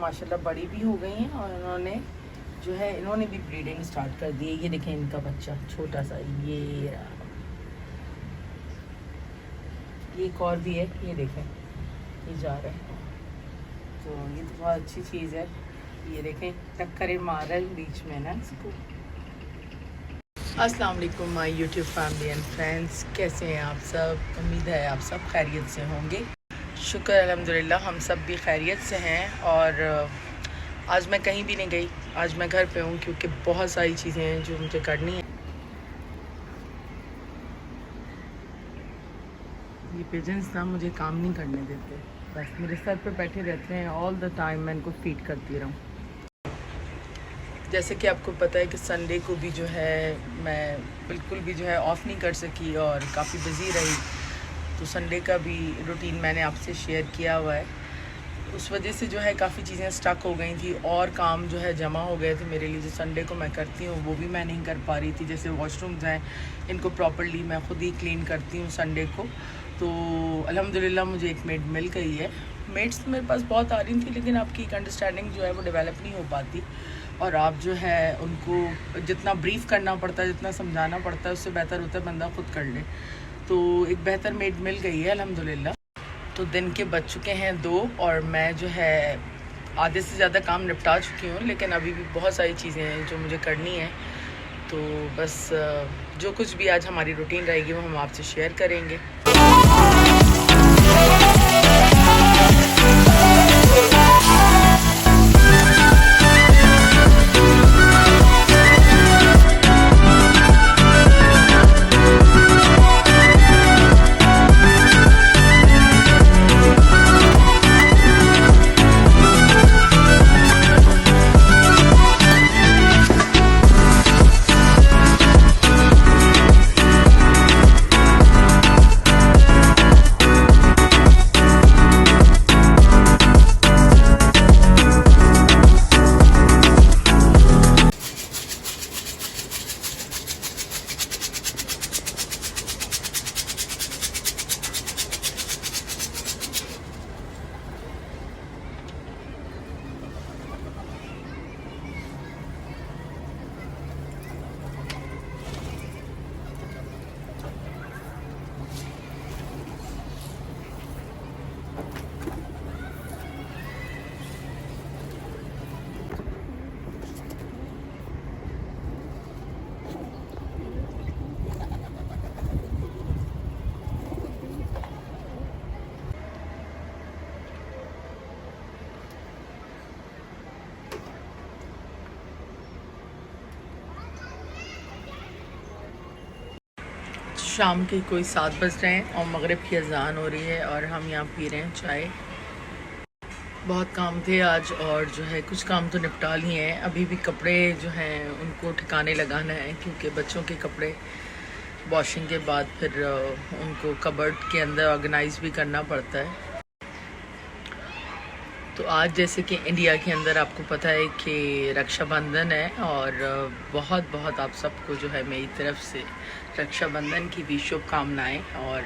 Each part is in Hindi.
माशाल्लाह बड़ी भी हो गई हैं और इन्होंने भी ब्रीडिंग स्टार्ट कर दी है। ये देखें इनका बच्चा छोटा सा, ये एक और भी है, ये देखें ये जा रहा है। तो ये तो बहुत अच्छी चीज़ है। ये देखें टक्करें मार रहा है बीच में ना इसको। अस्सलाम वालेकुम my YouTube family and friends, कैसे हैं आप सब? उम्मीद है आप सब खैरियत से होंगे। शुक्र अल्हम्दुलिल्लाह हम सब भी खैरियत से हैं। और आज मैं कहीं भी नहीं गई, आज मैं घर पे हूँ क्योंकि बहुत सारी चीज़ें हैं जो मुझे करनी है। ये पिजन्स ना मुझे काम नहीं करने देते, बस मेरे सर पे बैठे रहते हैं ऑल द टाइम। मैं इनको फीड करती रहूँ। जैसे कि आपको पता है कि संडे को भी जो है मैं बिल्कुल भी जो है ऑफ़ नहीं कर सकी और काफ़ी बिज़ी रही। तो संडे का भी रूटीन मैंने आपसे शेयर किया हुआ है। उस वजह से जो है काफ़ी चीज़ें स्टक हो गई थी और काम जो है जमा हो गए थे मेरे लिए। जो संडे को मैं करती हूँ वो भी मैं नहीं कर पा रही थी। जैसे वॉशरूम्स हैं, इनको प्रॉपर्ली मैं ख़ुद ही क्लीन करती हूँ संडे को। तो अल्हम्दुलिल्लाह मुझे एक मेड मिल गई है। मेड्स तो मेरे पास बहुत आ रही थी, लेकिन आपकी एक अंडरस्टैंडिंग जो है वो डेवलप नहीं हो पाती और आप जो है उनको जितना ब्रीफ़ करना पड़ता है, जितना समझाना पड़ता है, उससे बेहतर होता है बंदा खुद कर ले। तो एक बेहतर मेड मिल गई है अल्हम्दुलिल्लाह। तो दिन के बज चुके हैं 2 और मैं जो है आधे से ज़्यादा काम निपटा चुकी हूँ, लेकिन अभी भी बहुत सारी चीज़ें हैं जो मुझे करनी है। तो बस जो कुछ भी आज हमारी रूटीन रहेगी वो हम आपसे शेयर करेंगे। शाम के कोई 7 बज रहे हैं और मगरिब की अज़ान हो रही है और हम यहाँ पी रहे हैं चाय। बहुत काम थे आज और जो है कुछ काम तो निपटा लिए हैं। अभी भी कपड़े जो हैं उनको ठिकाने लगाना है क्योंकि बच्चों के कपड़े वॉशिंग के बाद फिर उनको कबर्ड के अंदर ऑर्गेनाइज भी करना पड़ता है। तो आज जैसे कि इंडिया के अंदर आपको पता है कि रक्षाबंधन है और बहुत बहुत आप सबको जो है मेरी तरफ से रक्षाबंधन की भी शुभकामनाएं। और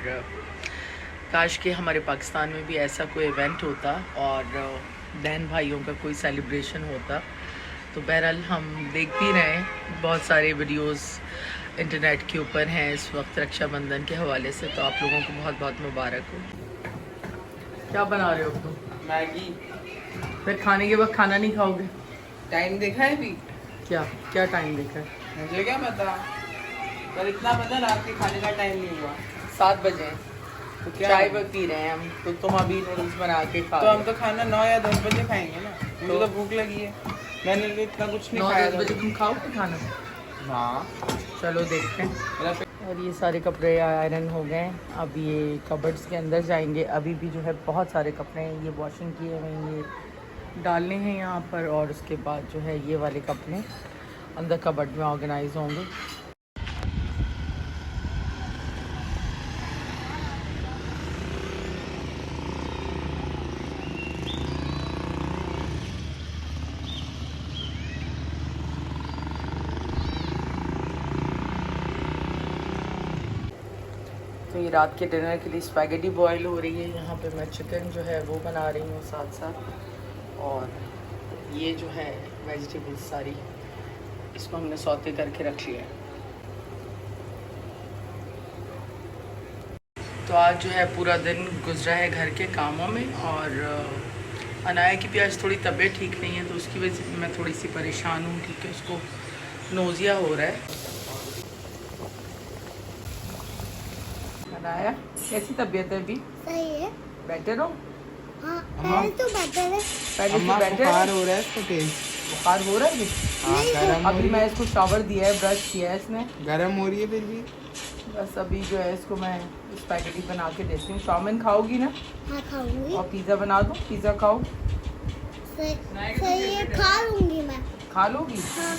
काश कि हमारे पाकिस्तान में भी ऐसा कोई इवेंट होता और बहन भाइयों का कोई सेलिब्रेशन होता। तो बहरहाल हम देख भी रहे हैं, बहुत सारे वीडियोस इंटरनेट के ऊपर हैं इस वक्त रक्षाबंधन के हवाले से। तो आप लोगों को बहुत बहुत मुबारक हो। क्या बना रहे हो तुम? मैगी। फिर खाने के बाद खाना नहीं खाओगे? टाइम देखा है भी? क्या क्या टाइम देखा है? मुझे क्या पता, पर इतना पता रात के खाने का टाइम नहीं हुआ। 7 बजे तो क्या चाय पी रहे हैं हम। तो तुम अभी नूडल्स बना के खा तो हम तो खाना 9 या 10 बजे खाएंगे ना। मुझे तो भूख लगी है, मैंने तो इतना कुछ नहीं खाया। 9-10 बजे तुम खाओगे खाना? हाँ चलो देखते हैं। और ये सारे कपड़े आयरन हो गए। अब ये कबर्ड्स के अंदर जाएंगे। अभी भी जो है बहुत सारे कपड़े हैं, ये वॉशिंग किए हुए हैं, ये डालने हैं यहाँ पर। और उसके बाद जो है ये वाले कपड़े अंदर कबर्ड में ऑर्गेनाइज होंगे। तो ये रात के डिनर के लिए स्पैगेटी बॉयल हो रही है। यहाँ पे मैं चिकन जो है वो बना रही हूँ साथ साथ। और ये जो है वेजिटेबल्स सारी, इसको हमने सौते करके रख लिया है। तो आज जो है पूरा दिन गुजरा है घर के कामों में, और अनाया की भी आज थोड़ी तबीयत ठीक नहीं है, तो उसकी वजह से मैं थोड़ी सी परेशान हूँ क्योंकि उसको नोज़िया हो रहा है। अनाया कैसी तबीयत है अभी? सही है। बेटर हो? हाँ, पहले तो बेटर है। पहले अम्मा से बेटर बुखार है? हो रहा है इसको तेज। बुखार हो रहा है अभी? हाँ, गरम हो अभी रही मैं है। इसको शावर दिया है, ब्रश किया है इसने, गरम हो रही है फिर भी। बस अभी जो है इसको मैं स्पैगेटी बना के देती हूँ। चाउमीन खाओगी ना? हाँ, खाऊंगी। और पिज़्ज़ा बना दूँ? पिज़्ज़ा खाओ? सही है, खा लूंगी मैं। खा लोगी? हाँ।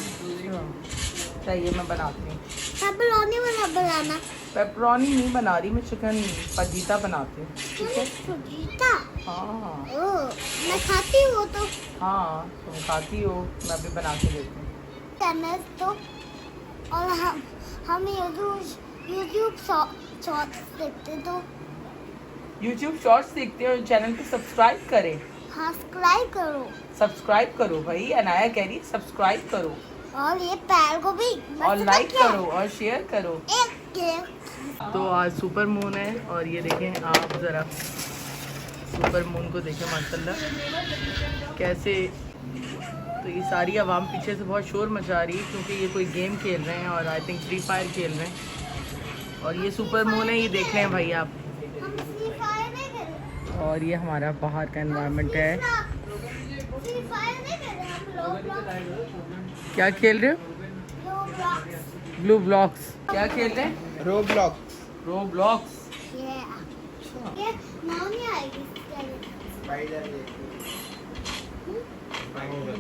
चाहिए मैं बनाती हूँ। पेपरोनी वाला बनाना। पेपरोनी नहीं बना रही मैं, चिकन फजीता बनाती हूँ, ठीक है? फजीता? हाँ ओह, मैं खाती हूँ तो। हाँ, तुम खाती हो, मैं भी बना के देती हूँ। टेनिस तो, और हम यूट्यूब शॉर्ट्स देखते तो। यूट्यूब शॉर्ट्स देखते हो? चैनल को सब्सक्राइब करें। हाँ, सब्सक्राइब करो। सब्सक्राइब करो भाई, अनाया कह रही है सब्सक्राइब करो, और ये पैर को भी और लाइक करो और शेयर करो। एक तो आज सुपर मून है, और ये देखें आप ज़रा सुपर मून को देखें माशाल्लाह कैसे। तो ये सारी आवाम पीछे से बहुत शोर मचा रही है क्योंकि ये कोई गेम खेल रहे हैं, और आई थिंक फ्री फायर खेल रहे हैं। और ये सुपर मून है, ये देख रहे हैं भाई आप। हम फ्री फायर नहीं कर रहे। और ये हमारा बाहर का एनवायरनमेंट है। फ्री फायर नहीं कर रहे, हम लोग क्या खेल रहे हो? Blue blocks. क्या खेल रहे हैं? रोब्लॉक। रो ब्लॉक्स। ये नाम नहीं आएगी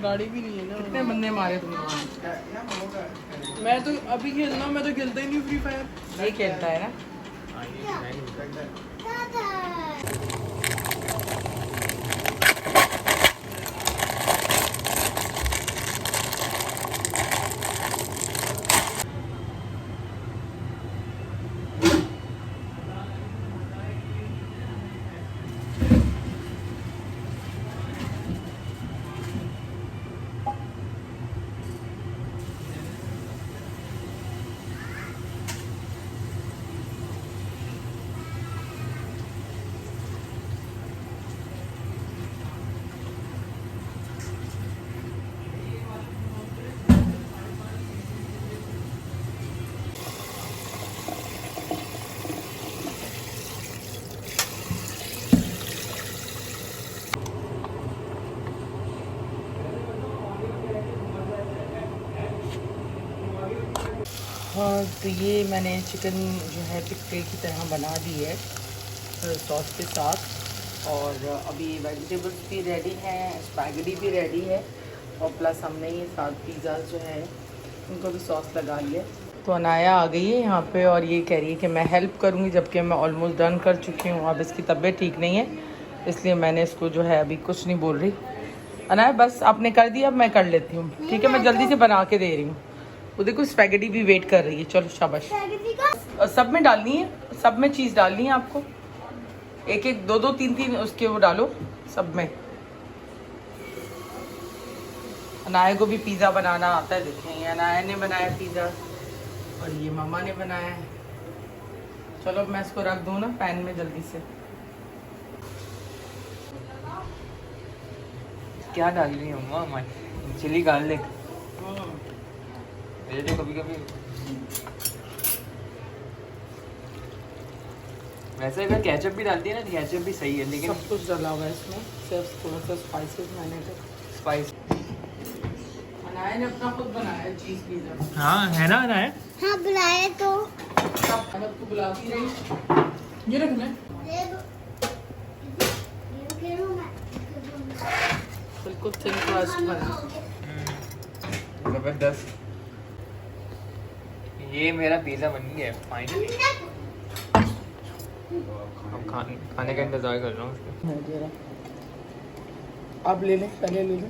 गाड़ी भी नहीं है ना। कितने बंदे मारे तुमने वहाँ? मैं तो अभी खेलना, मैं तो खेलता ही नहीं फ्री फायर। ये खेलता है ना? हाँ, तो ये मैंने चिकन जो है टिक्के की तरह बना दी है सॉस के साथ, और अभी वेजिटेबल्स भी रेडी हैं, स्पैगेटी भी रेडी है, और प्लस हमने ये साथ पिज़्ज़ा जो है उनको भी सॉस लगा लिया। तो अनाया आ गई है यहाँ पे, और ये कह रही है कि मैं हेल्प करूँगी, जबकि मैं ऑलमोस्ट डन कर चुकी हूँ। अब इसकी तबीयत ठीक नहीं है, इसलिए मैंने इसको जो है अभी कुछ नहीं बोल रही। अनाया बस आपने कर दिया, अब मैं कर लेती हूँ, ठीक है? मैं जल्दी से बना के दे रही हूँ। वो देखो स्पैगेटी भी वेट कर रही है। चलो शाबाश। और सब में डालनी है, सब में चीज़ डालनी है आपको, एक एक दो दो तीन तीन उसके वो डालो सब में। अनाया को भी पिज़्ज़ा बनाना आता है, देखें ये अनाया ने बनाया पिज़्ज़ा और ये मामा ने बनाया है। चलो मैं इसको रख दूँ ना पैन में जल्दी से। क्या डाल रही हूँ मम्मा? Chilli garlic. मुझे तो कभी कभी वैसे अगर केचप भी डालती है ना, केचप भी सही है, लेकिन सब कुछ डाला हुआ है इसमें, सिर्फ थोड़ा सा स्पाइसेस मैंने तो। स्पाइस। अनाया ने अपना खुद बनाया है चीज़ पिज़्ज़ा। हाँ है ना ना है। हाँ, बुलाए तो। सब अगर तू बुलाती रही। ये रखना है बिल्कुल थिन क्रस्ट बना। जबरदस्त। ये मेरा पिज़्ज़ा बन गया है फाइनली। अब खाने का इंतजार कर रहा हूँ उसके। अब ले ले, पहले ले ले।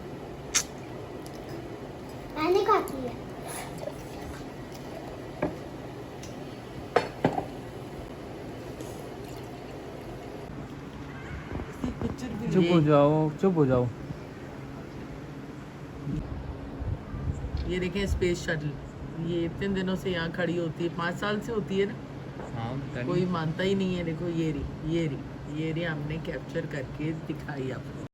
मैंने खाती है। चुप हो जाओ, चुप हो जाओ। ये देखें स्पेस शटल, ये इतने दिनों से यहाँ खड़ी होती है, 5 साल से होती है ना, हाँ कोई मानता ही नहीं है। देखो ये रही हमने कैप्चर करके दिखाई आपको।